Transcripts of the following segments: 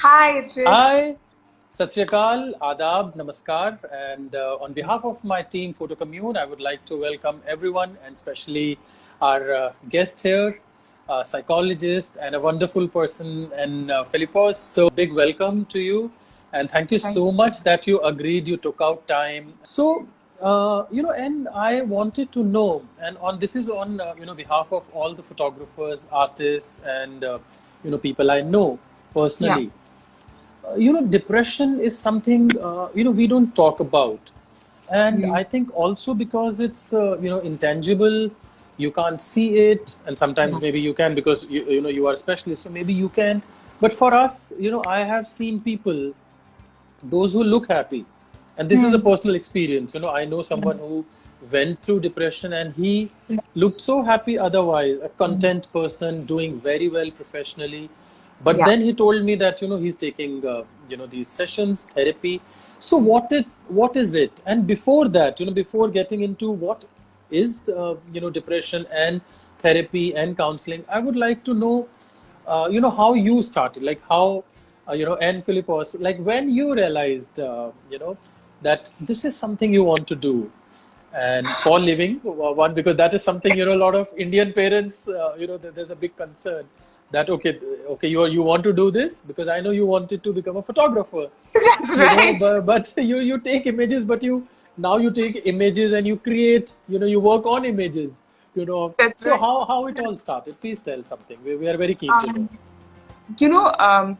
Hi, Tris. Hi, Sat Sri Akal, Adab, Namaskar, and on behalf of my team Photo Commune, I would like to welcome everyone and especially our guest here, a psychologist and a wonderful person, and Philippos. So, big welcome to you, and thank you Thank so much that you agreed, you took out time. So, and I wanted to know, and on this is on behalf of all the photographers, artists, and people I know Yeah. personally. Depression is something we don't talk about, and Mm. I think also because it's intangible. You can't see it, and Yeah. sometimes maybe you can because you are a specialist, so maybe you can. But for us, I have seen people, those who look happy, and this is a Mm. personal experience. I know someone who went through depression, and he looked so happy otherwise, a content person doing very well professionally. But Yeah. then he told me that he's taking these sessions, therapy. So what is it? And before that, before getting into what is depression and therapy and counseling, I would like to know how you started, like how, and Philippos, like when you realized, that this is something you want to do and for living, one, because that is something, a lot of Indian parents, there's a big concern that, okay, you want to do this because I know you wanted to become a photographer, That's right. but you take images, but now you take images and you create, you work on images, That's so right. how it all started? Please tell something. We are very keen to know. Um, you know, um,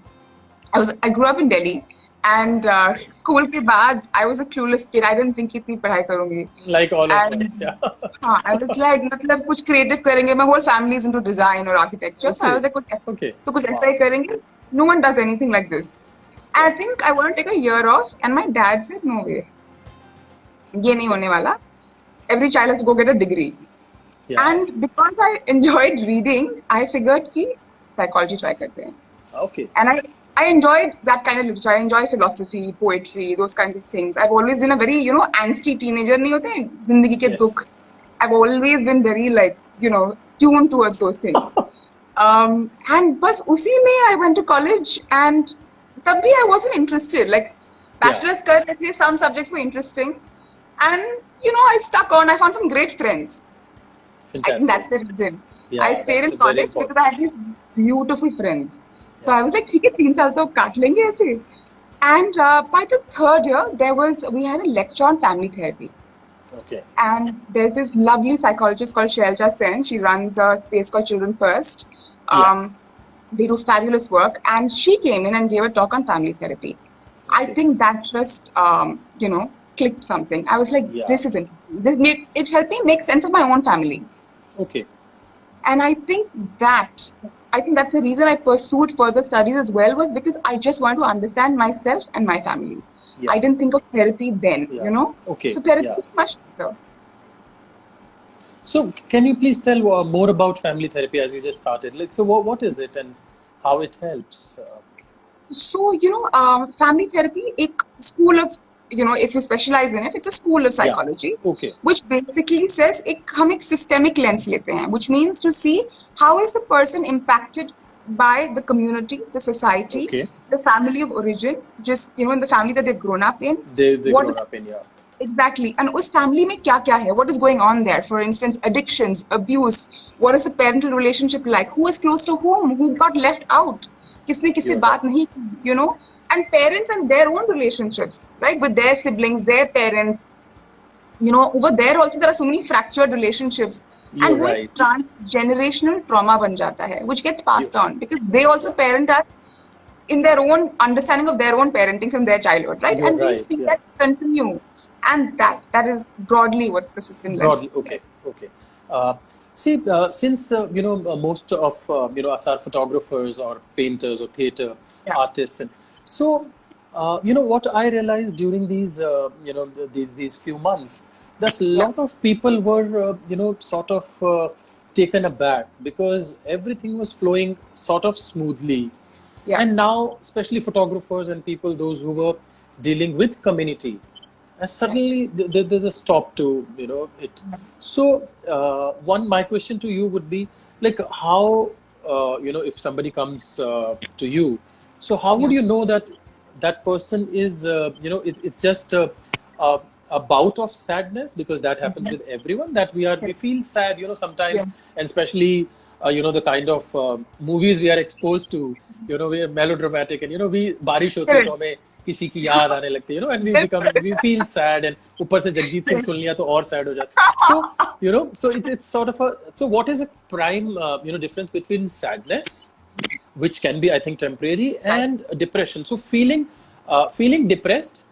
I grew up in Delhi, and school के बाद I was a clueless kid. I didn't think इतनी पढ़ाई करूँगी, Like all of us, and yeah. I was like मतलब कुछ creative करेंगे. My whole family is into design or architecture, so I was Okay, like okay, तो कुछ ऐसा wow, ही करेंगे. No one does anything like this. I yeah, think I want to take a year off, and my dad said no way, ये नहीं okay, होने वाला. Every child has to go get a degree. yeah, And because I enjoyed reading, I figured कि psychology try करते हैं. okay, And I enjoyed that kind of literature. I enjoy philosophy, poetry, those kinds of things. I've always been a very, angsty teenager. नहीं होते हैं, जिंदगी के दुख. yes, I've always been very like, tuned towards those things. And बस उसी में I went to college, and तब भी I wasn't interested. Like yeah, bachelor's कर रहे थे, some subjects were interesting, and I stuck on. I found some great friends. I think fantastic. that's the reason. I Yeah, stayed that's in very college because important. I had these beautiful friends. So Yeah, I was like, ठीक है 3 साल तो काट लेंगे ऐसे. And by the third year, we had a lecture on family therapy. okay, And there's this lovely psychologist called Shailja Sen. She runs a space called Children First. yeah, They do fabulous work. And she came in and gave a talk on family therapy. I okay, think that just, clicked something. I was like, yeah, this is interesting. It helped me make sense of my own family. okay, And I think that's the reason I pursued further studies as well, was because I just wanted to understand myself and my family. yeah, I didn't think of therapy then, yeah, okay, So therapy yeah. is much better. So can you please tell more about family therapy as you just started? Like, so what is it and how it helps? So, family therapy, a school of, if you specialize in it, it's a school of Yeah, psychology, okay, which basically says हम एक systemic lens लेते हैं, which means to see how is the person impacted by the community, the society, okay. the family of origin, just, in the family that they've grown up in. They What grown up in, yeah. exactly, and उस family में क्या क्या है? What is going on there? For instance, addictions, abuse. What is the parental relationship like? Who is close to whom? Who got left out? किसने किससे You're right. बात नहीं की, and parents and their own relationships, right, with their siblings, their parents. Over there also there are so many fractured relationships, You're and वो एक right. transgenerational trauma बन जाता है, which gets passed You, on because they also yeah, parent us in their own understanding of their own parenting from their childhood, right? you're And we right. see Yeah. that continue, and that is broadly what the system lens. Broadly, okay, okay. See, since most of us are photographers or painters or theater Yeah, artists, and so what I realized during these these few months, that a yeah, lot of people were sort of taken aback because everything was flowing sort of smoothly, yeah, and now especially photographers and people those who were dealing with community, and yeah. suddenly there's a stop to it. So my question to you would be like how if somebody comes to you So how would Yeah. you know that that person is, it's just a, a bout of sadness, because that happens with everyone, that we feel sad, Yeah. sometimes, and especially, the kind of movies we are exposed to, we are melodramatic, and, we बारिश होती है तो Correct. हमें किसी की याद आने लगती है, and we feel sad, and ऊपर से जगजीत सिंह सुन लिया तो और sad हो जाते. So, so it's sort of so what is a prime, difference between sadness, which can be, I think, temporary, Right. and depression. So feeling depressed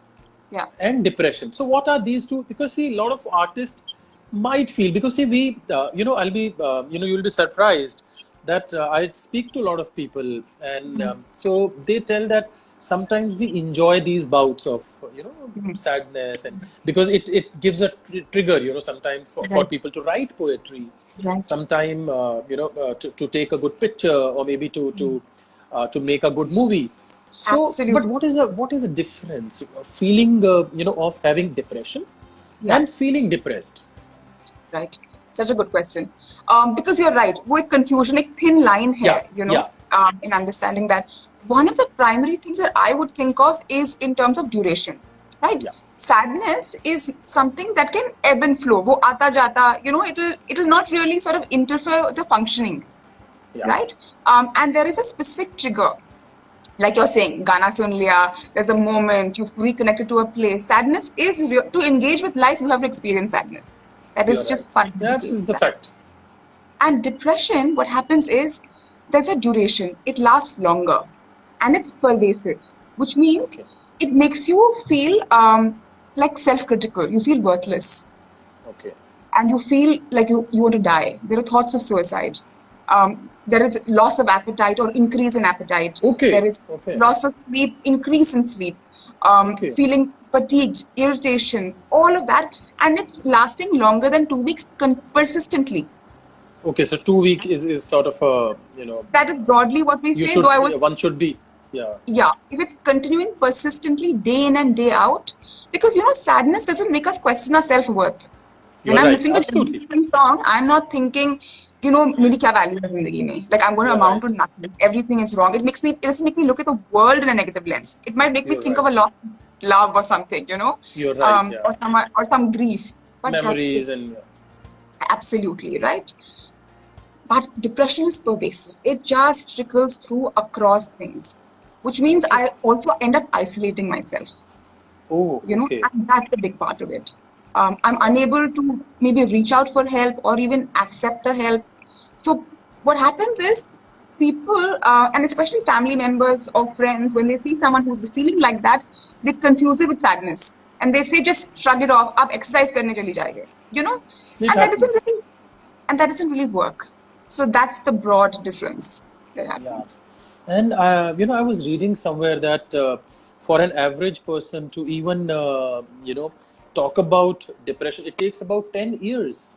Yeah. and depression. So what are these two? Because see, a lot of artists might feel, because see, I'll be, you'll be surprised that I speak to a lot of people, and so they tell that sometimes we enjoy these bouts of, sadness, and because it gives a trigger, sometimes for Right. people to write poetry, Right. sometime, to take a good picture, or maybe to make a good movie. So, Absolutely. but what is the difference? Feeling, of having depression Yeah. and feeling depressed. Right. Such a good question. Because you're right. वो एक confusion, एक thin line है, Yeah. in understanding that. One of the primary things that I would think of is in terms of duration, right? Yeah. Sadness is something that can ebb and flow. वो आता जाता, it'll not really sort of interfere with the functioning, Yeah. right? And there is a specific trigger. Like you're saying, Gana sun liya, there's a moment, you've reconnected to a place. Sadness is to engage with life, you have to experience sadness. That is You're just right. fun. Yeah, it's a fact. And depression, what happens is there's a duration, it lasts longer and it's pervasive, which means Okay. it makes you feel like self-critical. You feel worthless Okay. and you feel like you want to die. There are thoughts of suicide. There is loss of appetite or increase in appetite. Okay. There is Okay. loss of sleep, increase in sleep, Okay. feeling fatigued, irritation, all of that. And it's lasting longer than 2 weeks persistently. Okay. So 2 week is sort of a, That is broadly what we you say, should, though I would one should be, yeah, if it's continuing persistently day in and day out, because sadness doesn't make us question our self-worth. You're When I'm right. listening to Absolutely. a song, I'm not thinking, मेरी क्या value है जिंदगी में? Like I'm going to You're amount right. to nothing. Everything is wrong. It doesn't make me look at the world in a negative lens. It might make me You're think right. of a lot of love or something, You're right. Yeah. or some grief. But Memories that's and absolutely right. But depression is pervasive. It just trickles through across things, which means I also end up isolating myself. oh, okay. And that's a big part of it. I'm unable to maybe reach out for help or even accept the help. So what happens is people, and especially family members or friends, when they see someone who's feeling like that, they confuse it with sadness. And they say, just shrug it off, आप exercise करने चली जाएंगे, It and happens. that doesn't really work. So that's the broad difference that happens. And I was reading somewhere that for an average person to even talk about depression, it takes about 10 years.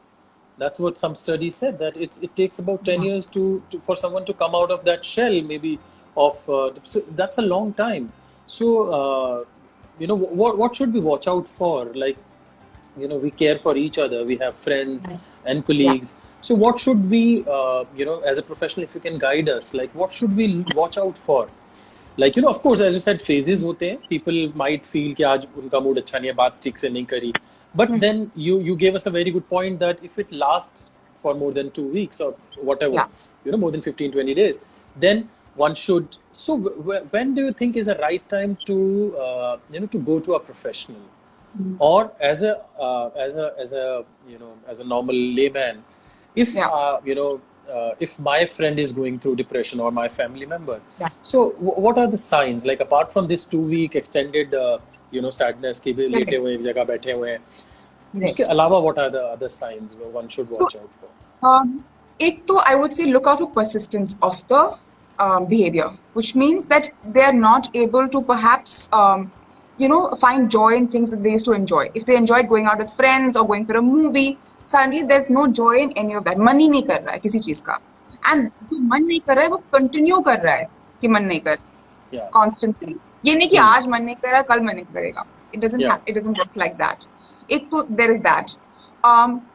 That's what some study said, that it takes about 10 years to for someone to come out of that shell, maybe of so that's a long time. So what should we watch out for? Like, we care for each other, we have friends and colleagues. So what should we, as a professional, if you can guide us, like what should we watch out for? Like, of course, as you said, phases होते हैं. People might feel कि आज उनका mood अच्छा नहीं है, बात ठीक से नहीं करी. But then you gave us a very good point that if it lasts for more than 2 weeks or whatever, more than 15, 20 days, then one should. So when do you think is the right time to, to go to a professional, or as a normal layman, if if my friend is going through depression or my family member, so what are the signs? Like apart from this 2 week extended, sadness कि भी लेटे हुए एक जगह बैठे हुए हैं, उसके अलावा what are the other signs where one should watch out for? एक तो I would say look out for persistence of the behavior, which means that they are not able to perhaps find joy in things that they used to enjoy. If they enjoyed going out with friends or going for a movie, suddenly there's no joy in any of that. मन ही नहीं कर रहा है किसी चीज का, and जो मन नहीं कर रहा है वो continue कर रहा है कि मन नहीं कर, constantly. ये नहीं कि आज मन नहीं कर रहा कल मन नहीं करेगा. It doesn't work like that. एक तो there is that.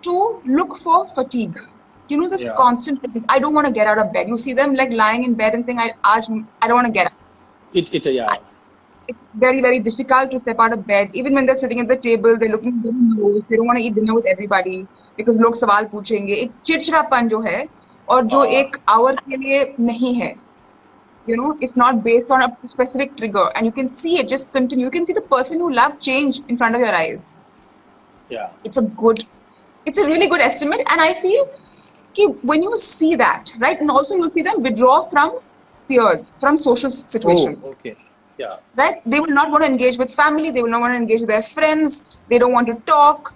To look for fatigue. This constant. I don't want to get out of bed. You see them like lying in bed and saying, I don't want to get up. Yeah. It's very, very difficult to step out of bed. Even when they're sitting at the table, they're looking at their nose. They don't want to eat dinner with everybody because लोग सवाल पूछेंगे. एक चिड़चिड़ापन जो है और जो हाँ. एक hour के लिए नहीं है. You know, it's not based on a specific trigger, and you can see it just continue. You can see the person who loved change in front of your eyes. Yeah. It's a really good estimate, and I feel when you see that, right, and also you see them withdraw from peers, from social situations. Oh, okay. Yeah. Right? They will not want to engage with family, they will not want to engage with their friends, they don't want to talk,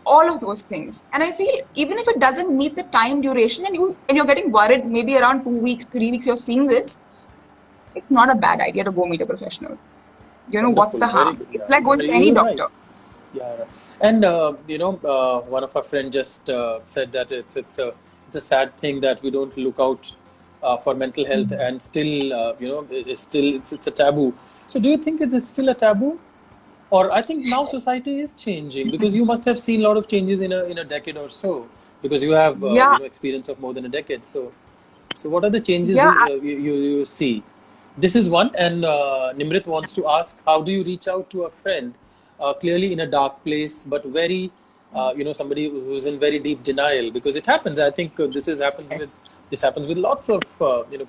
all of those things. And I feel even if it doesn't meet the time duration and you're getting worried, maybe around 2 weeks, 3 weeks you're seeing this, it's not a bad idea to go meet a professional. You know, what's the Wonderful. Very harm? good. It's Yeah. like going to You're any right. doctor. Yeah. Right. And one of our friends just said that it's a sad thing that we don't look out for mental health, and still it's a taboo. So do you think it's still a taboo? Or I think now society is changing, because you must have seen a lot of changes in a decade or so, because you have Yeah. experience of more than a decade. So what are the changes Yeah. you see? This is one, and Nimrit wants to ask, how do you reach out to a friend, clearly in a dark place, but very, somebody who's in very deep denial? Because it happens. I think this happens with lots of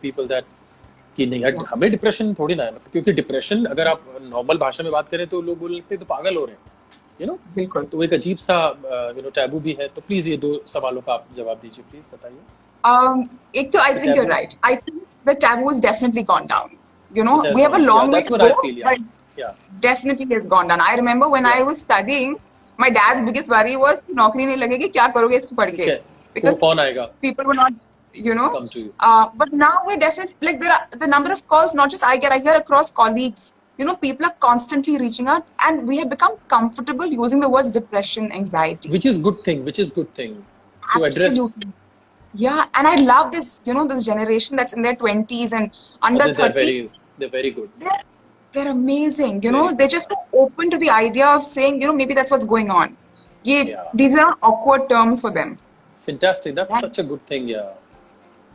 people that कि नहीं यार हमें depression थोड़ी ना है, मतलब क्योंकि depression अगर आप नॉर्मल भाषा में बात करें तो लोग बोलते हैं तो पागल हो रहे हैं, बिल्कुल. तो एक अजीब सा टैबू भी है. तो प्लीज ये दो सवालों का आप जवाब दीजिए, प्लीज बताइए. I think you're right. I think the taboo has definitely gone down. You know, we have a long way that's to what I go, feel. Yeah. but Yeah. definitely has gone down. I remember when I was studying, my dad's biggest worry was नौकरी नहीं लगेगी, क्या करोगे इसको पढ़ ठीक के? है. Because कौन आएगा? people were not, Come to you. but now we're definitely, like, the number of calls, not just I hear across colleagues, people are constantly reaching out, and we have become comfortable using the words depression, anxiety. Which is good thing. To address. Absolutely. Yeah, and I love this, this generation that's in their 20s and under 30. They're very good. They're amazing, Very they're just so open to the idea of saying, maybe that's what's going on. These are awkward terms for them. Fantastic. That's such a good thing. Yeah.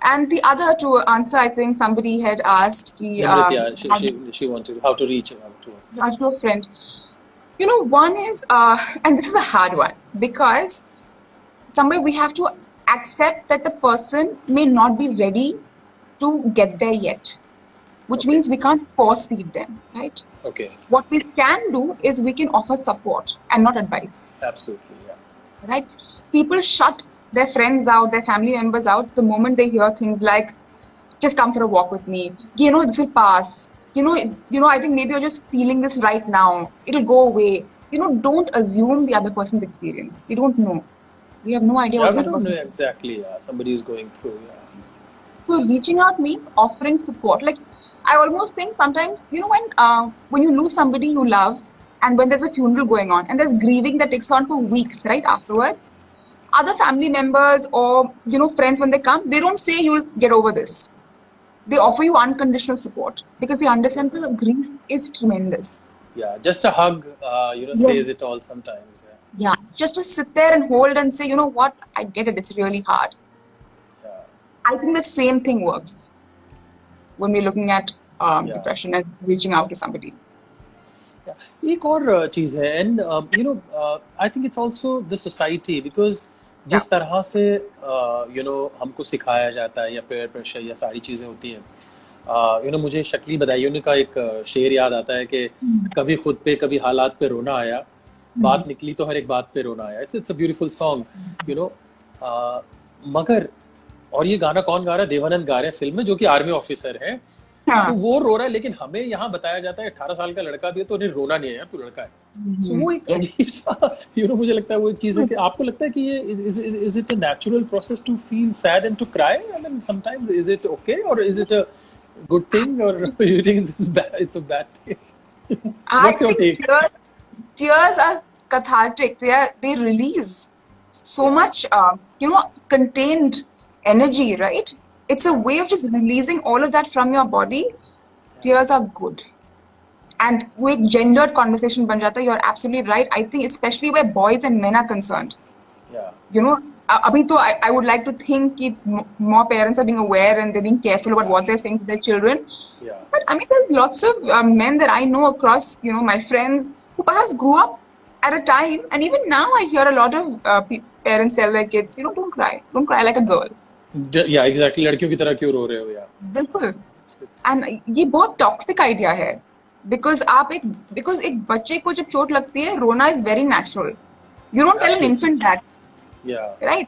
And the other to answer, I think somebody had asked She wanted how to reach out to her. To a friend. One is, and this is a hard one, because somewhere we have to accept that the person may not be ready to get there yet, which means we can't force feed them, right? Okay. What we can do is we can offer support and not advice. Absolutely. Yeah. Right? People shut their friends out, their family members out the moment they hear things like, just come for a walk with me. This will pass. I think maybe you're just feeling this right now. It'll go away. Don't assume the other person's experience. You don't know. We have no idea Yeah, what we that don't person know exactly. Somebody is going through. Yeah. So reaching out means offering support. Like, I almost think sometimes, when you lose somebody you love, and when there's a funeral going on, and there's grieving that takes on for weeks, right, afterwards, other family members or, friends, when they come, they don't say you'll get over this. They offer you unconditional support because they understand the grief is tremendous. Yeah, just a hug, says it all sometimes. Yeah, just to sit there and hold and say, what, I get it, it's really hard. Yeah. I think the same thing works when we're looking at depression and reaching out to somebody. Yeah. एक और चीज है, and I think it's also the society, because जिस तरह से हमको सिखाया जाता है, या पेयर प्रेशर या सारी चीजें होती हैं, मुझे शकील बदायूं का एक शेर याद आता है कि कभी खुद पे कभी हालात पे रोना आया, बात निकली तो हर एक बात पे रोना आया. इट्स अ ब्यूटीफुल सॉन्ग, मगर, और ये गाना कौन गा रहा है? देवानंद गा रहे हैं फिल्म में, जो कि आर्मी ऑफिसर है. तो वो रो रहा है, लेकिन हमें यहाँ बताया जाता है 18 साल का लड़का भी है तो उन्हें रोना नहीं है यार, तू लड़का है. सो वो एक अजीब सा, मुझे लगता है वो एक चीज है कि आपको लगता है कि ये is it a natural process to feel sad and to cry? I mean sometimes is it okay, और is it a good thing, और you think it's a bad thing? What's your take? Tears are cathartic. They release so much, contained energy, right? It's a way of just releasing all of that from your body. Tears are good. And with gendered conversation ban jata, you're absolutely right. I think especially where boys and men are concerned. Yeah. Abhi to I would like to think that more parents are being aware and they're being careful about what they're saying to their children. Yeah. But I mean, there's lots of men that I know across, my friends who perhaps grew up at a time, and even now I hear a lot of parents tell their kids, don't cry like a girl. Yeah, exactly. लड़कियों की तरह क्यों रो रहे हो? Yeah. बिल्कुल. And ये बहुत toxic idea है बिकॉज एक बच्चे को जब चोट लगती है रोना is very natural. You don't tell an Absolutely. Infant that, Yeah. Right?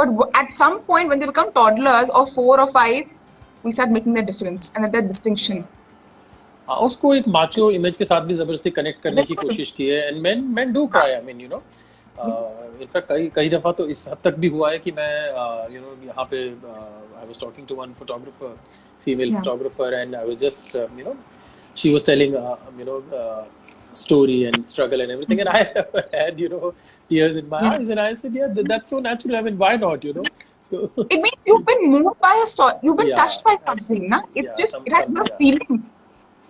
But at some point when they become toddlers or 4 or 5 we start making the difference and that distinction. हाँ, उसको एक माचो इमेज के साथ भी जबरदस्ती connect करने की बिल्कुल. कोशिश की है and men do cry. I mean, in fact कई दफा तो इस हद तक भी हुआ है कि मैं यहाँ पे I was talking to one photographer, female Yeah. Photographer, and I was just she was telling story and struggle and everything, and I had tears in my Yeah. eyes, and I said, yeah, that's so natural. I mean, why not, so It means you've been moved by a story, you've been Yeah, touched by something, na? It's yeah, just, it has no yeah. feeling.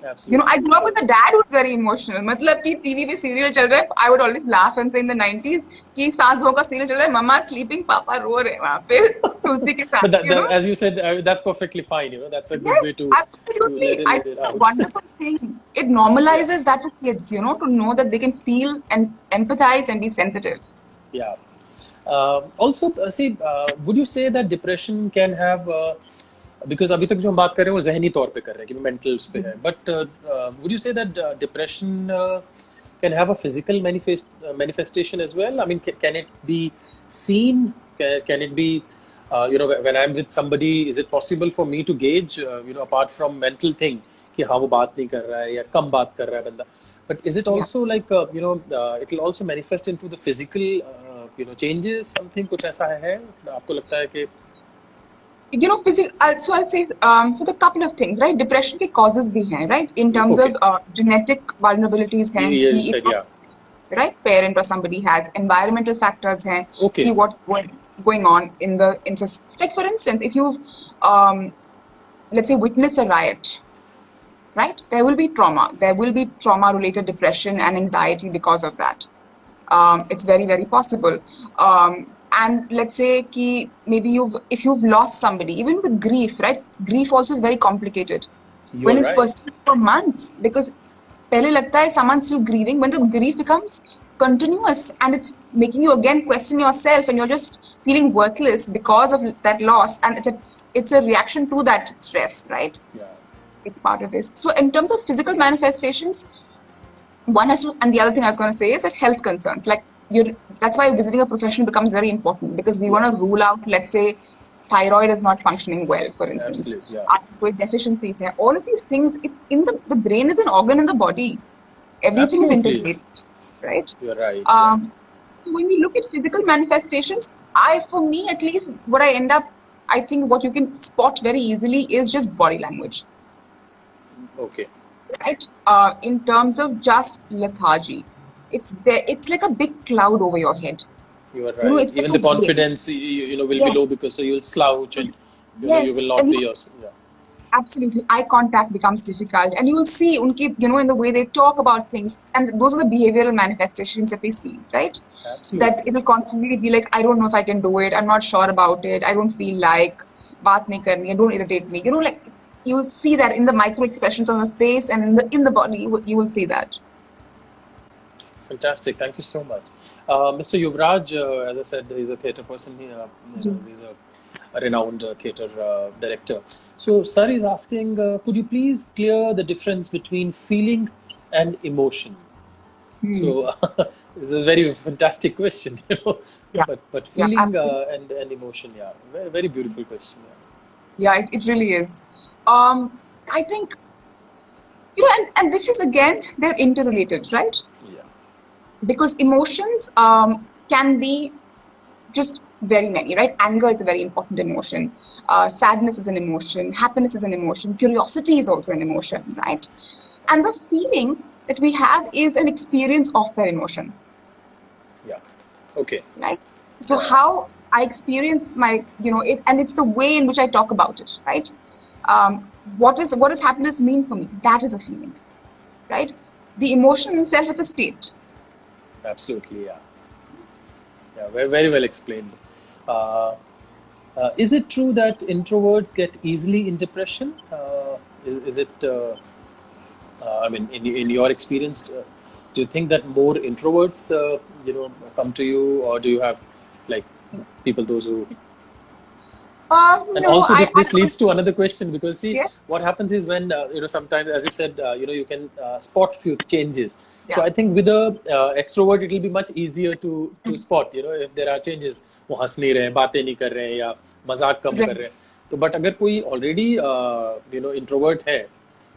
absolutely. I grew up with a dad who's very emotional. मतलब कि TV पे serial चल रहा है, I would always laugh and say in the 90s कि सास बहू का सीरियल चल रहा है, मम्मा sleeping, पापा रो रहे हैं वहाँ पे तुलसी के साथ, But as you said, that's perfectly fine. That's a good way to absolutely. let I it think it's a out. wonderful thing. It normalizes that to kids, to know that they can feel and empathize and be sensitive. Yeah. Also, would you say that depression can have, because अभी तक जो हम बात कर रहे हैं वो ज़हनी तौर पे कर रहे हैं कि mental उस पे है, but would you say that depression can have a physical manifestation as well? I mean, can it be seen? Can it be, when I'm with somebody, is it possible for me to gauge, apart from mental thing, कि हाँ वो बात नहीं कर रहा है या कम बात कर रहा है बंदा, but is it also like, it will also manifest into the physical, changes, something कुछ ऐसा है आपको लगता है कि Physical. So I'll say, so the couple of things, right? Depression के causes भी हैं, right? In terms Okay. of genetic vulnerabilities हैं, you कि said, yeah. right? Parent or somebody has environmental factors हैं, Okay. कि what's going on in like for instance, if you let's say witness a riot, right? There will be trauma. There will be trauma-related depression and anxiety because of that. It's very, very possible. And let's say कि maybe if you've lost somebody, even with grief, right? Grief also is very complicated. You're When it right. persists for months, because पहले लगता है someone's still grieving, when the grief becomes continuous and it's making you again question yourself and you're just feeling worthless because of that loss, and it's a reaction to that stress, right? Yeah. It's part of this. So in terms of physical manifestations, one has to, and the other thing I was going to say is that health concerns, like that's why visiting a professional becomes very important, because we want to rule out, let's say, thyroid is not functioning well, for instance. Absolutely, yeah. With deficiencies, all of these things, it's in the brain is an organ in the body. Everything is Absolutely. integrated, right? You're right. When we look at physical manifestations, for me at least, I think what you can spot very easily is just body language. Okay. Right? In terms of just lethargy, it's there. It's like a big cloud over your head. You are right. It's Even like the a weight. confidence, will be Yes. low because so you'll slouch and you Yes, will not and be yourself. Yeah. Absolutely, eye contact becomes difficult, and you will see, unki, in the way they talk about things, and those are the behavioral manifestations that we see, right? Absolutely. That it will constantly be like, I don't know if I can do it. I'm not sure about it. I don't feel like. Baat nahi karni hai, don't irritate me. Like you will see that in the micro expressions on the face and in the body. You will see that. Fantastic. Thank you so much. Mr. Yuvraj, as I said, he's a theatre person. He's a renowned theatre director. So, sir is asking, could you please clear the difference between feeling and emotion? So, it's a very fantastic question, Yeah. But Yeah, feeling absolutely. and emotion, yeah, very, very beautiful question. Yeah, it really is. I think, and this is again, they're interrelated, right? Yeah. Because emotions can be just very many, right? Anger is a very important emotion. Sadness is an emotion. Happiness is an emotion. Curiosity is also an emotion, right? And the feeling that we have is an experience of that emotion, Yeah. Okay. right? So how I experience my, and it's the way in which I talk about it, right? What does happiness mean for me? That is a feeling, right? The emotion itself is a state. Absolutely, yeah. Yeah, very, very well explained. Is it true that introverts get easily in depression? Is it? I mean, in your experience, do you think that more introverts, come to you, or do you have like people those who? And No, also, this I this leads to another question, because see, yeah, what happens is when sometimes, as you said, you can spot few changes. So yeah, I think with a extrovert, it will be much easier to spot, if there are changes. वो हंस नहीं रहे, बातें नहीं कर रहे हैं, या मजाक कम कर right. रहे हैं. तो बट अगर कोई ऑलरेडी इंट्रोवर्ट है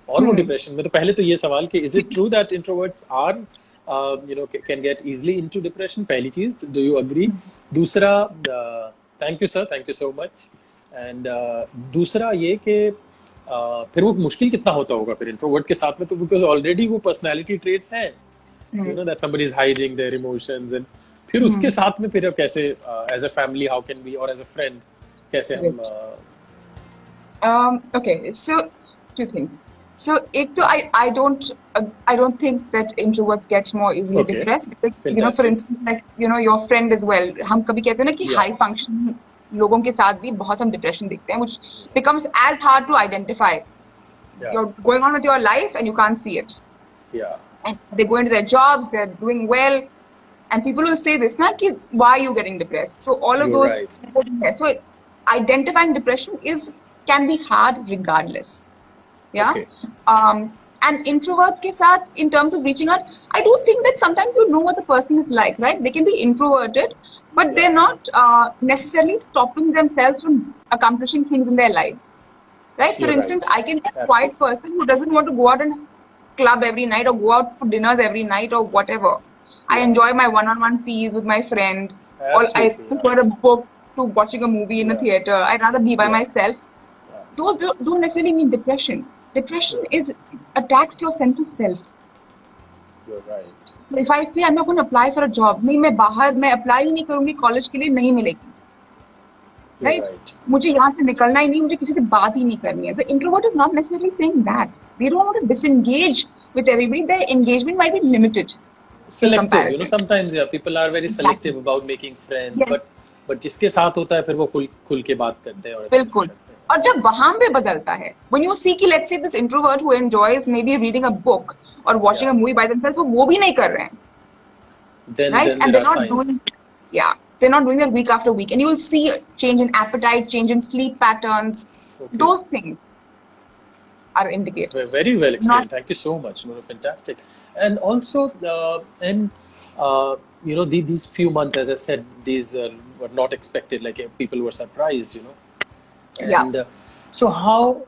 और वो डिप्रेशन में, तो पहले तो ये सवाल कि is it true that introverts are can get easily into depression? पहली चीज, डू यू अग्री? दूसरा, thank you sir, thank you so much. And दूसरा ये कि फिर वो मुश्किल कितना होता होगा फिर इंट्रोवर्ट के साथ में, तो बिकॉज ऑलरेडी वो पर्सनालिटी ट्रेट्स हैं, that somebody is hiding their emotions, and फिर उसके साथ में फिर अब कैसे as a family how can be, और एज अ फ्रेंड कैसे हम Okay, so two things. So, ek to I don't think that introverts get more easily Okay. depressed because for Fantastic. instance, like your friend as well. हम कभी कहते हैं ना कि Yeah. high function लोगों के साथ भी बहुत हम depression देखते हैं, which becomes as hard to identify. Yeah. You're going on with your life and you can't see it. Yeah. And they go into their jobs, they're doing well, and people will say this, na, ki, why are you getting depressed? So all of You're those, so identifying depression can be hard regardless. Yeah. Okay. And introverts ke saath, in terms of reaching out, I do think that sometimes you know what the person is like, right? They can be introverted, but they're not necessarily stopping themselves from accomplishing things in their lives. Right? For You're instance, right. I can be a quiet person who doesn't want to go out and club every night or go out for dinners every night or whatever. I enjoy my one-on-one teas with my friend. Or I Absolutely, prefer a book to watching a movie in a theater. I'd rather be by myself. Those don't necessarily mean depression. Depression attacks your sense of self. You're right. So if I say I'm not going to apply for a job, नहीं मैं apply ही नहीं करूँगी college के लिए, नहीं मिलेगी. You're Right? right. मुझे यहाँ से निकलना ही नहीं, मुझे किसी से बात ही नहीं करनी है. The introvert is not necessarily saying that. They don't want to disengage with everybody. Their engagement might be limited. Selective, comparison. sometimes people are very selective about making friends, Yes. but जिसके साथ होता है फिर वो खुल के बात करते हैं और अच्छे से बिल्कुल. करते हैं. और जब वहां पे बदलता है, when you see कि let's say this introvert who enjoys maybe reading a book or watching a movie by themselves, वो भी नहीं कर रहे हैं. Then Right? then And there they're are not signs. doing, they're not doing that week after week. And you will see a change in appetite, change in sleep patterns. Okay. Those things are indicated. Very well explained. Not- Thank you so much. Fantastic. And also, these few months, as I said, these were not expected. Like people were surprised, And so how?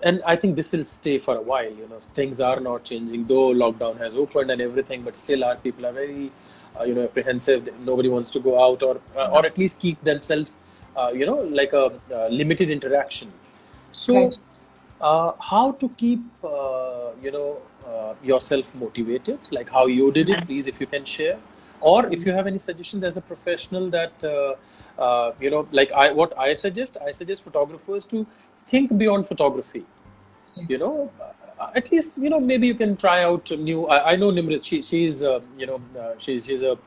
And I think this will stay for a while. Things are not changing, though lockdown has opened and everything, but still, our people are very, apprehensive. Nobody wants to go out, or at least keep themselves, like a limited interaction. So. Right. How to keep yourself motivated, like how you did it, please, if you can share, or if you have any suggestions as a professional that like what I suggest photographers to think beyond photography. Yes. At least maybe you can try out new. I know Nimrit, she's she's a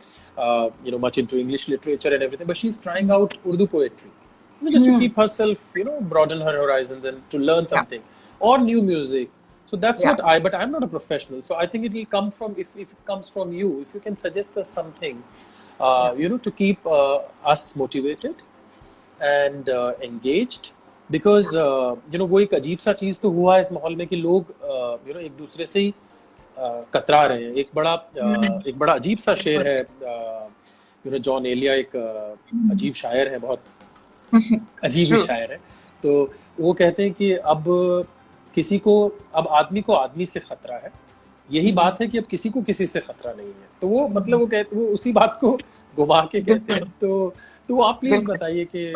much into English literature and everything, but she's trying out Urdu poetry. Just to keep herself, broaden her horizons and to learn something, or new music. So that's what but I'm not a professional. So I think it will come from, if it comes from you, if you can suggest us something, to keep us motivated and engaged. Because, वो एक अजीब सा चीज तो हुआ है इस माहौल में कि लोग, एक दूसरे से ही कतरा रहे हैं. एक बड़ा अजीब सा शेर है, जॉन एलिया एक अजीब शायर है, बहुत अजीब ही शायर है. तो वो कहते हैं कि अब आदमी को आदमी से खतरा है. यही बात है कि अब किसी को किसी से खतरा नहीं है. तो वो मतलब वो उसी बात को घुमा के कहते हैं. तो आप प्लीज बताइए कि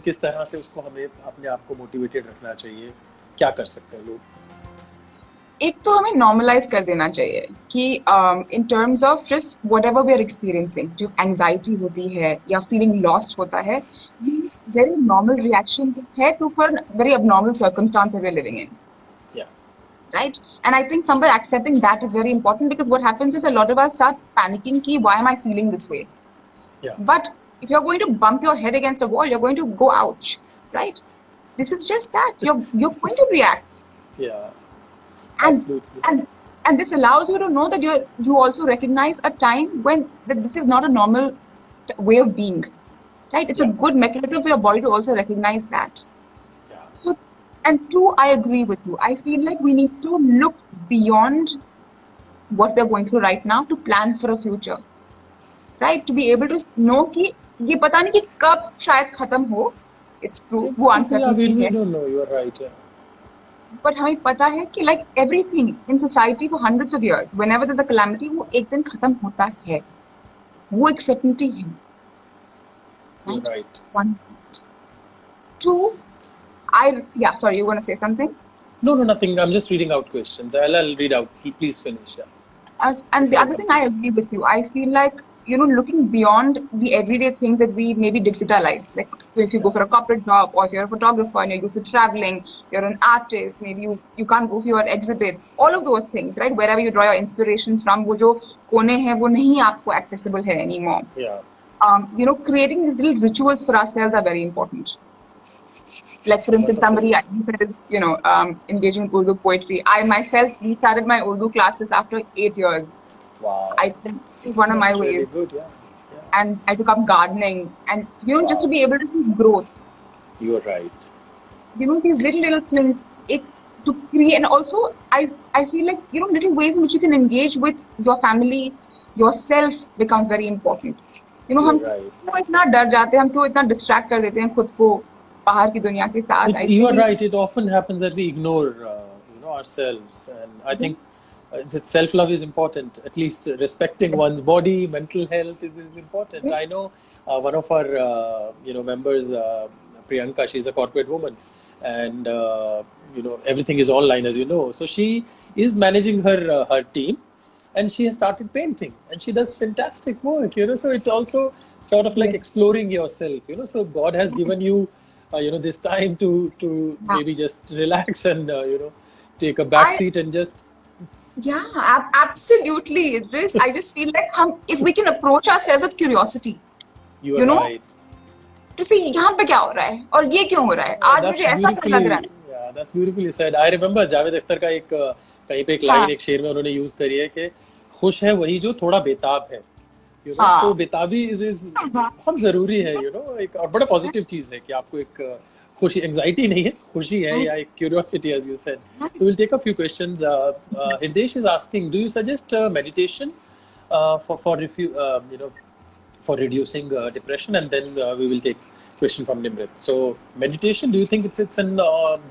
किस तरह से उसको हमें अपने आप को मोटिवेटेड रखना चाहिए, क्या कर सकते हैं लोग? एक तो हमें नॉर्मलाइज कर देना चाहिए कि in terms of just whatever we are experiencing, जो एंजाइटी होती है या फीलिंग लॉस्ट होता है, वेरी नॉर्मल रिएक्शन है to for very abnormal circumstances we are living in. Right? And I think somewhere accepting that is very important, because what happens is a lot of us start panicking ki why am I feeling this way? Yeah. But if you're going to bump your head against a wall, you're going to go ouch, right? This is just that. You're going to react. Yeah, And absolutely. and this allows you to know that you also recognize a time when that this is not a normal way of being. Right? It's a Yeah, good mechanism for your body to also recognize that. yeah, So, and two, I agree with you. I feel like we need to look beyond what we're going through right now to plan for a future. Right? To be able to know कि ये पता नहीं कि कब शायद खत्म हो. It's true. वो yeah, uncertainty we है. don't know. You're right. Yeah, But हमें पता है कि like everything in society for hundreds of years, whenever there's a calamity, वो एक दिन खत्म होता है. वो एक certainty है. you're Right? right. One. Two, yeah, sorry, you want to say something? No, no, nothing. I'm just reading out questions. I'll read out. Please finish. Yeah, And the before I other thing, come. I agree with you. I feel like, looking beyond the everyday things that we maybe digitalize. Like if you go Yeah, for a corporate job, or if you're a photographer and you're used to traveling, you're an artist, maybe you can't go to your exhibits, all of those things, right? Wherever you draw your inspiration from, वो जो कोने हैं, वो नहीं आपको accessible है anymore. yeah. Creating these little rituals for ourselves are very important. Like for instance, Wonderful. somebody is, engaging in Urdu poetry. I myself restarted my Urdu classes after 8 years. Wow. I think it's one of my That's really ways. good. Yeah, yeah. And I took up gardening and, just to Wow. be able to see growth, You're right. these little things to create. And also, I feel like, little ways in which you can engage with your family, yourself becomes very important. You're हम right. क्यों इतना डर जाते हैं, हम क्यों इतना distract कर देते हैं खुद को बाहर की दुनिया के साथ. I You are feel, right. It often happens that we ignore, ourselves, and I think self-love is important. At least respecting one's body, mental health is important. I know one of our, members, Priyanka. She's a corporate woman, and everything is online, as you know. So she is managing her team, and she has started painting, and she does fantastic work. So it's also sort of like yes. exploring yourself. So God has given you this time to Yeah. maybe just relax and take a back I seat and just Yeah, absolutely. I just feel like if we can approach ourselves with curiosity, you you are know, right. to see यहाँ पे क्या हो रहा है और ये क्यों हो रहा है, आज That's मुझे ऐसा क्यों लग रहा है. that's beautifully said. I remember Javed Akhtar का एक कहीं पे एक हाँ. लाइन एक शेर में उन्होंने यूज करी है कि खुश है वही जो थोड़ा बेताब है. So हाँ. बेताबी is हाँ. बहुत जरूरी है. एक और बड़ा पॉजिटिव चीज है कि आपको एक खुशी, एंजाइटी नहीं है, खुशी है या एक curiosity, as you said. So we'll take a few questions. Hitesh is asking, do you suggest meditation for reducing depression? And then we will take question from Nimrit. So meditation, do you think it's a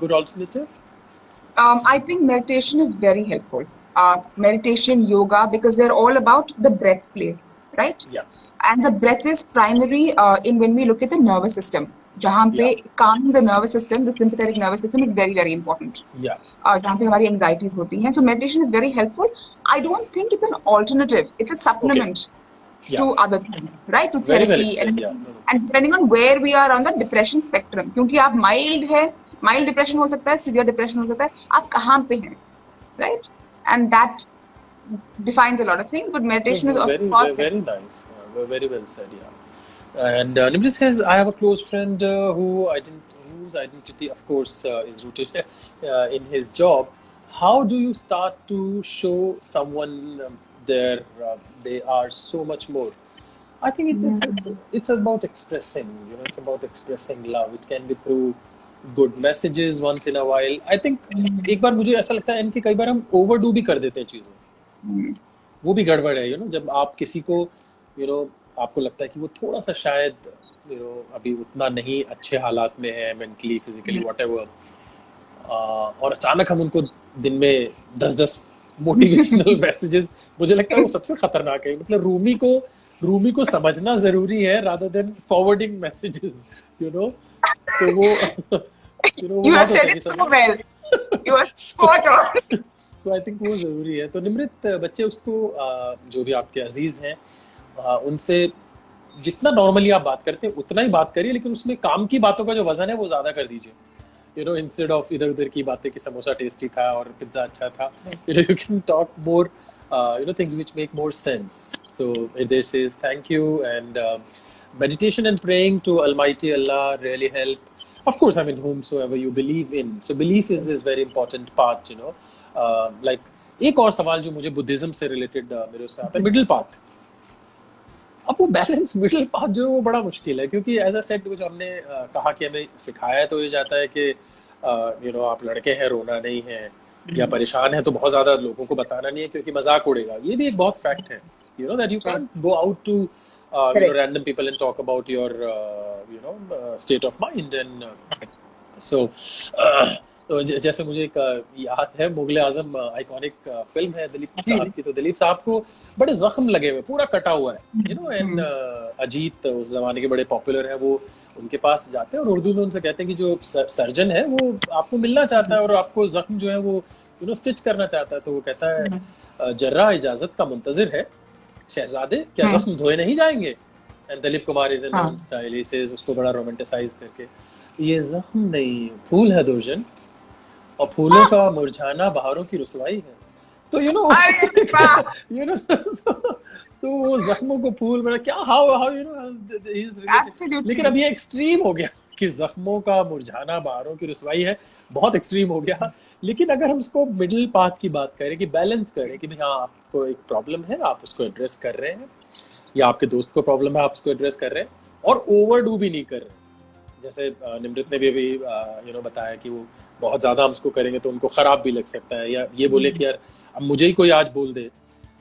good alternative? I think meditation is very helpful. Meditation, yoga, because they're all about the breath play, right? Yeah. And the breath is primary in when we look at the nervous system. जहाँ पे Yeah. calming the nervous system, the sympathetic nervous system is very, very important. Yeah. जहाँ पे हमारी anxieties होती हैं. So meditation is very helpful. I don't think it's an alternative. It's a supplement Yeah. to other things, right? To Very well therapy explained. Yeah. No, no. and depending on where we are on the depression spectrum. क्योंकि आप mild depression हो सकता है, severe depression हो सकता है. आप कहाँ पे हैं, right? And that defines a lot of things. But meditation is of Very, course very nice. Very well said. Yeah. And Nimrit says, I have a close friend whose identity, of course, is rooted in his job. How do you start to show someone they are so much more? I think it's about expressing. It's about expressing love. It can be through good messages once in a while. I think एक बार मुझे ऐसा लगता है कि कई बार हम overdo भी कर देते हैं चीजें. वो भी गड़बड़ है. जब आप किसी को आपको लगता है कि वो थोड़ा सा शायद अभी उतना नहीं अच्छे हालात में है, मेंटली, फिजिकली, व्हाटएवर, और अचानक हम उनको दिन में 10-10 मोटिवेशनल मैसेजेस, मुझे लगता है वो सबसे खतरनाक है. मतलब रूमी को समझना जरूरी है rather than forwarding messages, तो वो you have said it so well. You are spot on. So I think वो जरूरी है. तो निमृत बच्चे उसको जो भी आपके अजीज हैं उनसे जितना नॉर्मली आप बात करते हैं उतना ही बात करिए, लेकिन उसमें काम की बातों का जो वजन है वो ज्यादा कर दीजिए. इंस्टेड ऑफ इधर उधर की बातें कि समोसा टेस्टी था और पिज्जा अच्छा था. You can talk more things which make more sense. So Hitesh says thank you, and meditation and praying to Almighty Allah really help. Of course, I mean, whomsoever you believe in. So belief is very important part, you know. Like एक और सवाल जो मुझे Buddhism से related मेरे उसमें आता है, मिडिल पाथ. अब वो बैलेंस मिडिल पाथ जो है वो बड़ा मुश्किल है, क्योंकि एज अ सेट जो हमने कहा कि हमें सिखाया तो ये जाता है कि यू नो आप लड़के हैं, रोना नहीं है, या परेशान है तो बहुत ज्यादा लोगों को बताना नहीं है क्योंकि मजाक उड़ेगा. ये भी एक बहुत फैक्ट है, you know, that you can go out to you know, Correct. random people and talk about your you know state of mind. And so तो जैसे मुझे एक याद है, मुगले आजम आइकॉनिक फिल्म है दिलीप साहब की. तो दिलीप साहब को बड़े जख्म लगे हुए, पूरा कटा हुआ है, यू नो. एंड अजीत उस जमाने के बड़े पॉपुलर हैं, वो उनके पास जाते हैं और उर्दू में उनसे कहते हैं कि जो सर्जन है वो आपको मिलना चाहता है और आपको जख्म जो है वो यू नो स्टिच करना चाहता है. तो वो कहता है जर्रा इजाजत का मुंतजिर है शहजादे, क्या जख्म धोए नहीं जाएंगे. And Dilip Kumar is in style, he says उसको बड़ा रोमांटिसाइज करके, ये जख्म नहीं फूल है दोजन, और फूलों का मुरझाना बहारों की रुसवाई है. तो यू नो यू नो तो वो जख्मों को फूल बना क्या, हाउ यू नो. लेकिन अब ये एक्सट्रीम हो गया कि जख्मों का मुरझाना बहारों की रुसवाई है, बहुत एक्सट्रीम हो गया. लेकिन अगर हम उसको मिडिल पाथ की बात करें, कि बैलेंस करें कि भाई हाँ आपको एक प्रॉब्लम है, आप उसको एड्रेस कर रहे हैं, या आपके दोस्त को प्रॉब्लम है, आप उसको एड्रेस कर रहे हैं, और ओवरडू भी नहीं कर रहे. जैसे निमृत ने भी अभी यू नो बताया कि वो बहुत ज्यादा हम उसको करेंगे तो उनको खराब भी लग सकता है, या ये बोले कि यार अब मुझे ही कोई आज बोल दे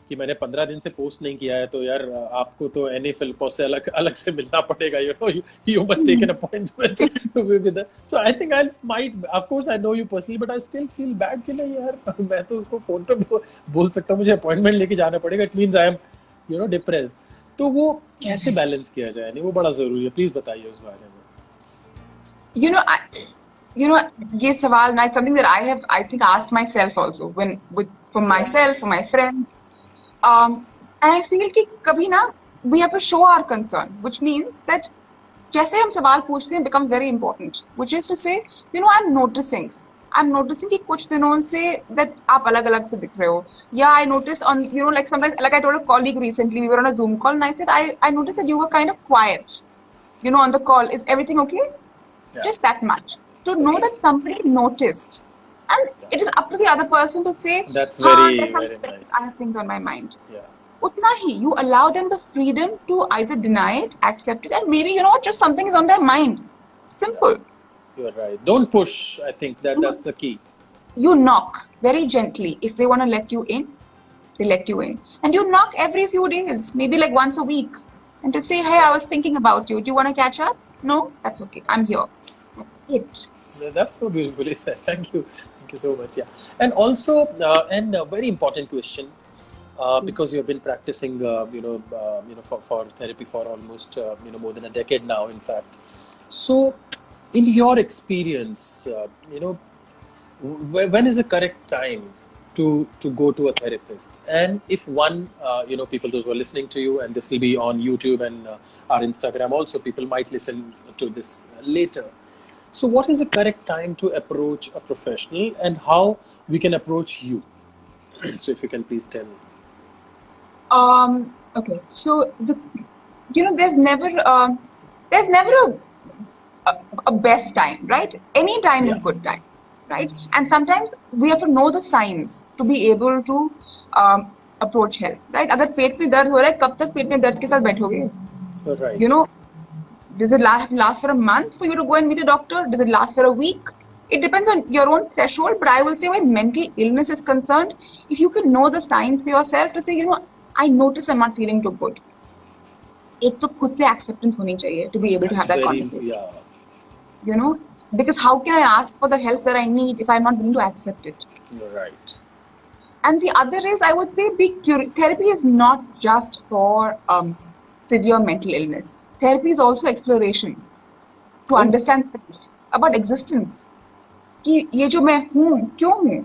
कि मैंने 15 दिन से पोस्ट नहीं किया है, तो यार आपको तो एनी फिल्म से अलग से मिलना पड़ेगा, you know, you must take an appointment with. So I think I might, of course I know you personally, but I still feel bad कि नहीं यार, मैं तो उसको फोन पे बोल सकता हूँ, मुझे अपॉइंटमेंट लेके जाना पड़ेगा, it means I am you know depressed. तो वो कैसे बैलेंस किया जाए, नहीं वो बड़ा जरूरी है, प्लीज बताइए उस बारे में. You know, ये सवाल ना, it's something that I think asked myself also for myself, for my friends, and I feel कि कभी ना we have to show our concern, which means that जैसे हम सवाल पूछते हैं become very important, which is to say, you know, I'm noticing कि कुछ दिनों से that आप अलग-अलग से दिख रहे हो. Yeah, I noticed on, you know, like sometimes, like I told a colleague recently, we were on a Zoom call, and I said I noticed that you were kind of quiet, you know, on the call. Is everything okay? Yeah. Just that much. To know that somebody noticed, and it is up to the other person to say, that's very nice. I have things on my mind. Yeah. Utna hi, you allow them the freedom to either deny it, accept it, and maybe, you know, just something is on their mind. Simple. Yeah. You're right. Don't push. I think that's the key. You knock very gently. If they want to let you in, they let you in. And you knock every few days, maybe like once a week, and to say, hey, I was thinking about you. Do you want to catch up? No? That's okay. I'm here. That's it. That's so beautifully said. Thank you so much. Yeah, and also, and a very important question, because you have been practicing, you know, for therapy for almost, you know, more than a decade now, in fact. So, in your experience, you know, when is the correct time to go to a therapist? And if one, you know, people, those who are listening to you, and this will be on YouTube and our Instagram also, people might listen to this later. So what is the correct time to approach a professional, and how we can approach you? So if you can please tell me. Okay. So you know, there's never a best time, right? Any time is good time, right? And sometimes we have to know the signs to be able to approach help, right? अगर पेट में दर्द हो रहा है, कब तक पेट में दर्द के साथ बैठोगे? Right. You know, does it last for a month for you to go and meet a doctor? Does it last for a week? It depends on your own threshold, but I will say when mental illness is concerned, if you can know the signs for yourself to say, you know, I notice I'm not feeling too good. एक तो खुद से acceptance होनी चाहिए to be able to have that conversation. Yeah. You know, because how can I ask for the help that I need if I'm not willing to accept it? You're right. And the other is, I would say, therapy is not just for severe mental illness. Therapy is also exploration to understand about existence. कि ये जो मैं हूँ, क्यों हूँ,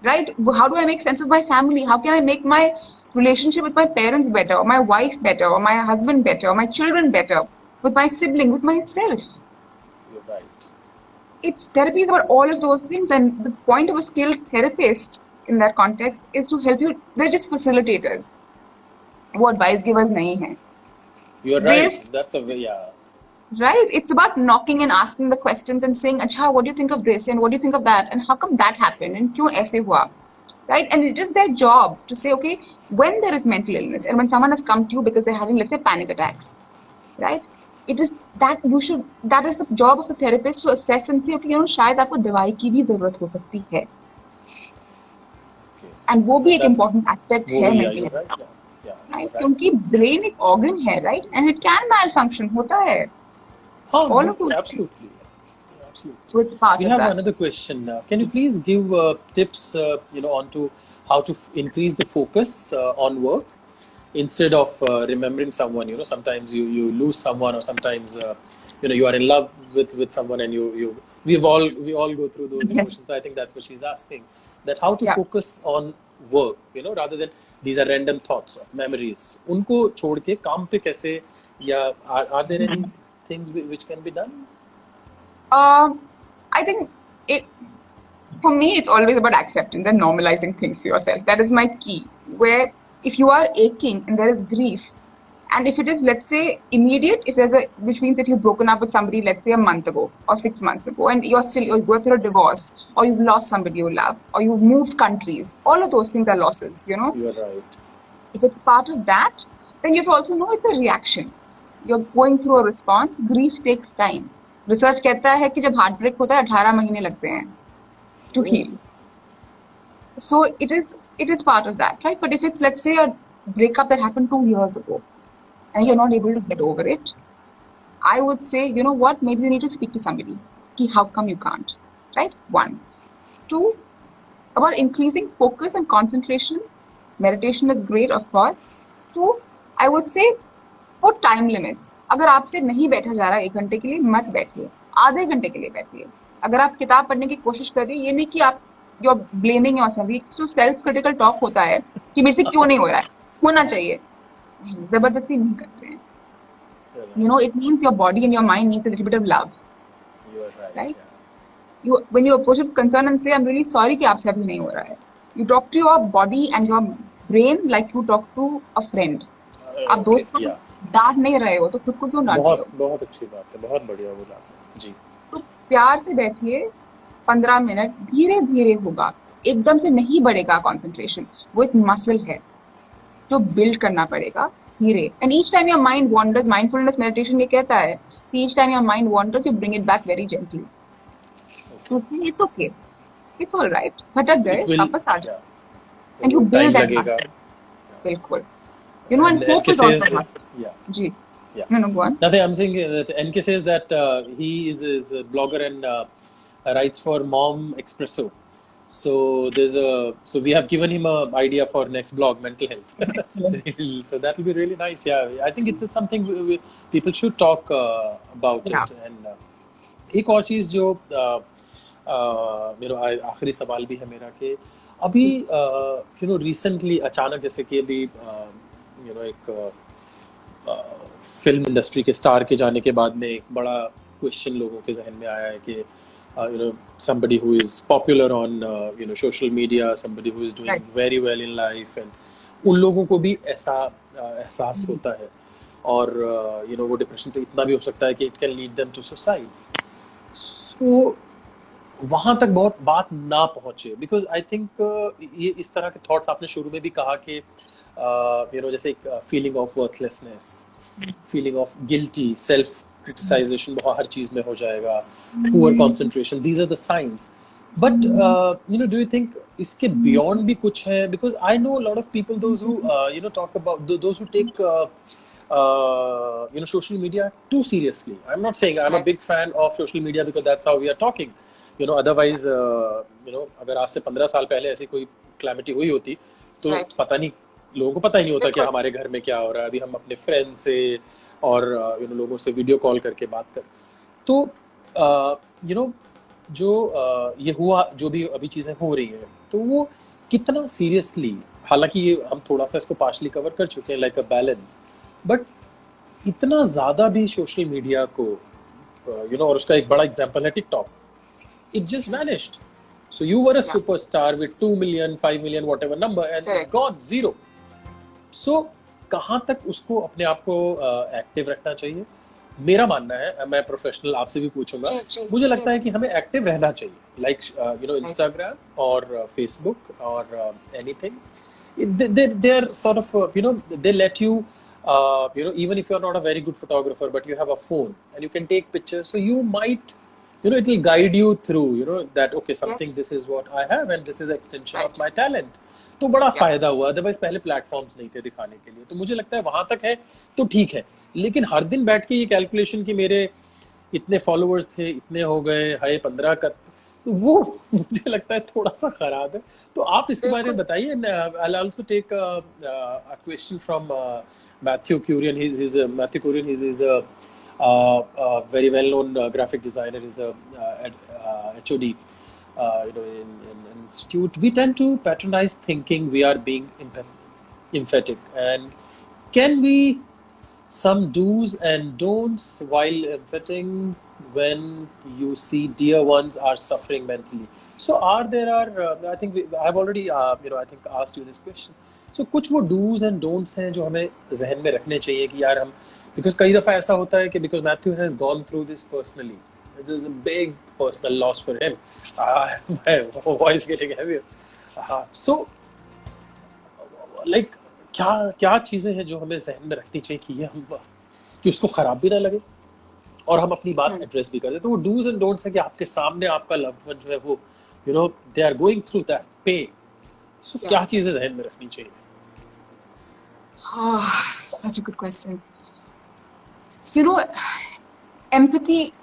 right? How do I make sense of my family? How can I make my relationship with my parents better, or my wife better, or my husband better, or my children better, with my sibling, with myself? You're right. It's therapy is about all of those things, and the point of a skilled therapist in that context is to help you. They're just facilitators. वो advice givers नहीं हैं. You're right. That's a way, yeah. right? It's about knocking and asking the questions and saying, "Acha, what do you think of this? And what do you think of that? And how come that happened? And kyun aise hua?" Right? And it is their job to say, okay, when there is mental illness and when someone has come to you because they're having, let's say, panic attacks, right? It is that is the job of the therapist to assess and say, okay, शायद आपको दवाई की भी जरूरत हो सकती है. Okay. And वो भी एक That's important aspect वो है yeah, mental you're health right. का, Yeah, right? right. क्योंकि brain एक organ है, right? And it can malfunction, होता है. All of those things. Absolutely. Absolutely. So it's part We of have that. another question. Can you please give tips, onto how to increase the focus on work instead of remembering someone? Sometimes you lose someone, or sometimes you are in love with someone, and we all go through those emotions. I think that's what she's asking. That how to Yeah. focus on work, rather than these are random thoughts of memories. उनको छोड़ के काम पे कैसे, या are there any things which can be done? I think for me, it's always about accepting and normalizing things for yourself. That is my key. Where if you are aching and there is grief, and if it is, let's say, immediate, which means that you've broken up with somebody, let's say, a month ago or 6 months ago, and you're going through a divorce, or you've lost somebody you love, or you've moved countries, all of those things are losses, You're right. If it's part of that, then you have to also know it's a reaction. You're going through a response. Grief takes time. Research कहता है कि जब heart break होता है 18 महीने लगते हैं to heal. So it is part of that, right? But if it's, let's say, a breakup that happened 2 years ago and you're not able to get over it, I would say, you know what, maybe you need to speak to somebody. How come you can't, right? 1. 2, about increasing focus and concentration. Meditation is great, of course. 2, I would say, put time limits. अगर आपसे नहीं बैठा जा रहा 1 घंटे के लिए, मत बैठिए. आधे घंटे के लिए बैठिए. अगर आप किताब पढ़ने की कोशिश कर रही है, ये नहीं कि आप you're blaming yourself. जो सेल्फ क्रिटिकल टॉक होता है कि मेरे से क्यों नहीं हो रहा है, होना चाहिए. जबरदस्ती नहीं करते हैं. It means your body and your mind needs a little bit of love. You're right. Right? Yeah. When you approach with concern and say, I'm really sorry कि आपसे अभी नहीं हो रहा है. You talk to your body and your brain like you talk to a friend. आप दोस्त को डांट नहीं रहे हो तो खुद को क्यों डांट रहे हो? बहुत अच्छी बात है, बहुत बढ़िया बोला जी. तो प्यार से बैठिए 15 मिनट, धीरे धीरे होगा, एकदम से नहीं बढ़ेगा कंसंट्रेशन. वो एक मसल है जो बिल्ड करना पड़ेगा धीरे. And each time your mind wanders, mindfulness meditation ये कहता है कि each time your mind wanders, you bring it back very gently. It's okay, it's all right. भटक गए, वापस आ जाओ. And you build that. बिल्कुल. And hope is also much. Ji. Yeah. No, go on. Nothing. I'm saying that NK says that he is a blogger and writes for Mom Espresso. So so we have given him an idea for next blog, mental health. So that will be really nice. Yeah, I think it's something people should talk about it. And एक और चीज जो आखिरी सवाल भी है मेरा कि अभी रिसेंटली अचानक जैसे कि अभी एक फिल्म इंडस्ट्री के स्टार के जाने के बाद में एक बड़ा क्वेश्चन लोगों के जहन में आया है कि somebody who is popular on social media, somebody who is doing very well in life, and उन लोगों को भी ऐसा एहसास होता है और वो डिप्रेशन से इतना भी हो सकता है कि it can lead them to suicide. So वहाँ तक बहुत बात ना पहुँचे, because I think ये इस तरह के थॉट्स आपने शुरू में भी कहा कि जैसे एक feeling of worthlessness, feeling of guilty, self criticisation बहुत हर चीज में हो जाएगा, poor concentration, these are the science. But do you think इसके बियॉन्ड भी कुछ है? Because I know lot of people those who talk about, those who take social media too seriously. I'm not saying I'm a big fan of social media because that's how we are talking. Otherwise अगर आज से 15 साल पहले ऐसी कोई calamity हुई होती तो पता नहीं, लोगों को पता ही नहीं होता कि हमारे घर में क्या हो रहा है. अभी हम अपने फ्रेंड्स से और लोगों से वीडियो कॉल करके बात कर, तो जो ये हुआ, जो भी अभी चीज़ें हो रही हैं, तो वो कितना सीरियसली, हालांकि ये हम थोड़ा सा इसको पार्शली कवर कर चुके हैं, लाइक अ बैलेंस, बट इतना ज़्यादा भी सोशल मीडिया को और उसका एक बड़ा एग्जाम्पल है TikTok. It just vanished. So you were a superstar with 2 million, 5 million, whatever number, and it's gone, zero. So कहाँ तक उसको अपने आप को एक्टिव रखना चाहिए मेरा मानना है, मैं प्रोफेशनल आपसे भी पूछूंगा, जी जी मुझे लगता प्लीज है कि हमें एक्टिव रहना चाहिए, लाइक राइट इंस्टाग्राम और फेसबुक और anything. They are sort of they let you even if you're not a very good photographer but you have a phone and you can take pictures, so you might, it will guide you through, that okay, something, yes this is what I have and this is extension of right my talent. तो बड़ा या फायदा हुआ, otherwise पहले platforms नहीं थे दिखाने के लिए. तो मुझे लगता है वहां तक है तो ठीक है, लेकिन हर दिन बैठ के ये कैलकुलेशन कि मेरे इतने फॉलोअर्स थे, इतने हो गए, हाय 15 का, तो वो मुझे लगता है थोड़ा सा खराब है. तो आप इसके बारे में बिल्कुल बताइए. I'll also take a question from Matthew Kurian. Matthew Kurian. He's a very well-known graphic designer. He's a HOD, in institute. We tend to patronize, thinking we are being emphatic. And can we some do's and don'ts while emphating when you see dear ones are suffering mentally? So I think I've already I think asked you this question. So कुछ वो do's and don'ts हैं जो हमें जहन में रखने चाहिए कि यार हम, because कई दफा ऐसा होता है कि because Matthew has gone through this personally, this is a big personal loss for him. My voice getting heavier. So like क्या क्या चीजें हैं जो हमें जहन में रखनी चाहिए कि ये हम, कि उसको खराब भी ना लगे और हम अपनी बात एड्रेस भी कर दें. तो वो डूज एंड डोंट्स है कि आपके सामने आपका लव्ड वन जो है वो they are going through that pain. So या क्या चीजें जहन में रखनी चाहिए? such a good question. You know, empathy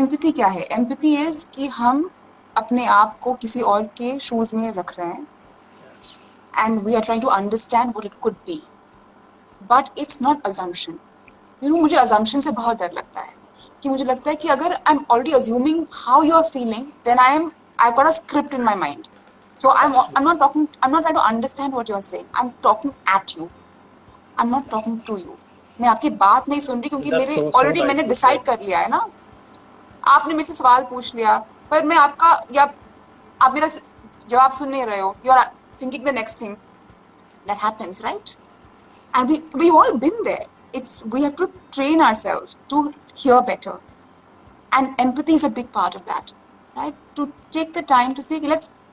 empathy क्या है? Empathy is कि हम अपने आप को किसी और के शूज में रख रहे हैं and we are trying to understand what it could be. But it's not assumption. मुझे assumption से बहुत डर लगता है कि मुझे लगता है कि अगर I'm already assuming how you're feeling, then I've got a script in my mind. So I'm not trying to understand what you're saying. I'm talking at you. I'm not talking to you. मैं आपकी बात नहीं सुन रही क्योंकि That's मेरे so already मैंने nicely decide said. कर लिया है ना. आपने मेरे से सवाल पूछ लिया पर मैं आपका या आप मेरा जवाब सुन नहीं रहे हो. You're thinking the next thing. That happens, right? And we've all been there. We have to train ourselves to hear better, and empathy is a big part of that, right? To take the time to say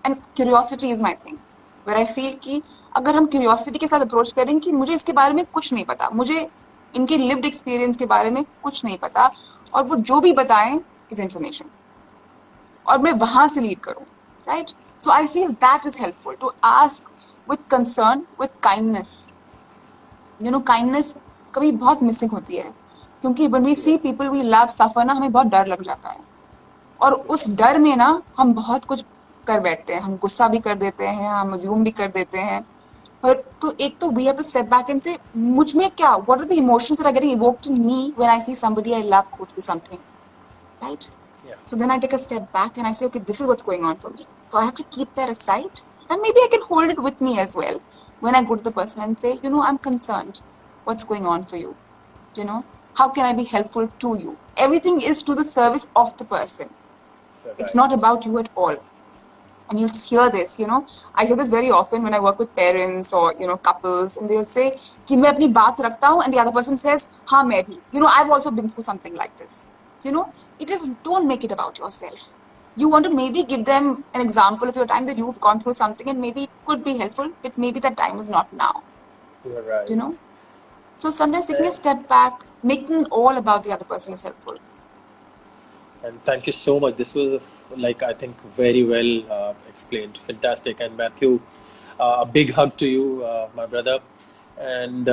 and curiosity is my thing, where I feel कि अगर हम curiosity के साथ approach करें कि मुझे इसके बारे में कुछ नहीं पता, मुझे इनके lived experience के बारे में कुछ नहीं पता और वो जो भी बताएं is information और मैं वहां से lead करूं, right? So I feel that is helpful to ask with concern, with kindness. Kindness कभी बहुत मिसिंग होती है क्योंकि when we see people we love suffer ना, हमें बहुत डर लग जाता है और उस डर में ना हम बहुत कुछ कर बैठते हैं. हम गुस्सा भी कर देते हैं, हम assume भी कर देते हैं. पर तो एक तो we have to step back and say मुझ में क्या, what are the emotions that are getting evoked in me when I see somebody I love go through something, right? Yeah. So then I take a step back and I say, okay, this is what's going on for me. So I have to keep that aside and maybe I can hold it with me as well when I go to the person and say, I'm concerned. What's going on for you? How can I be helpful to you? Everything is to the service of the person. It's not about you at all. And you'll hear this, I hear this very often when I work with parents or, couples, and they'll say, कि मैं अपनी बात रखता हूँ, and the other person says, हाँ मैं भी. I've also been through something like this. It is, don't make it about yourself. You want to maybe give them an example of your time that you've gone through something and maybe it could be helpful, but maybe that time is not now. You're right. So sometimes taking a step back, making it all about the other person is helpful. And thank you so much. This was I think very well explained. Fantastic. And Matthew, a big hug to you, my brother. And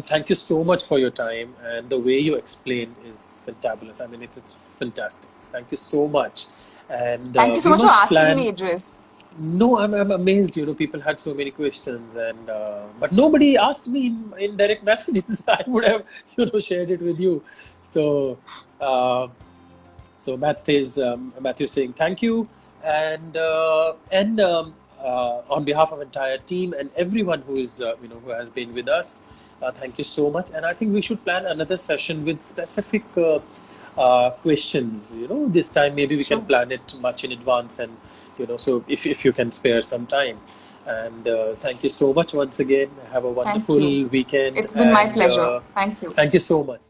thank you so much for your time. And the way you explained is fantabulous. I mean, it's fantastic. Thank you so much. And thank you so we much for must asking plan. me, Idris. No, I'm amazed. People had so many questions, and but nobody asked me in direct messages. I would have shared it with you. So. So Matthew saying thank you, and on behalf of entire team and everyone who is who has been with us, thank you so much. And I think we should plan another session with specific questions. This time maybe we can plan it much in advance, and so if you can spare some time. And thank you so much once again. Have a wonderful weekend. It's been my pleasure. Thank you. Thank you so much.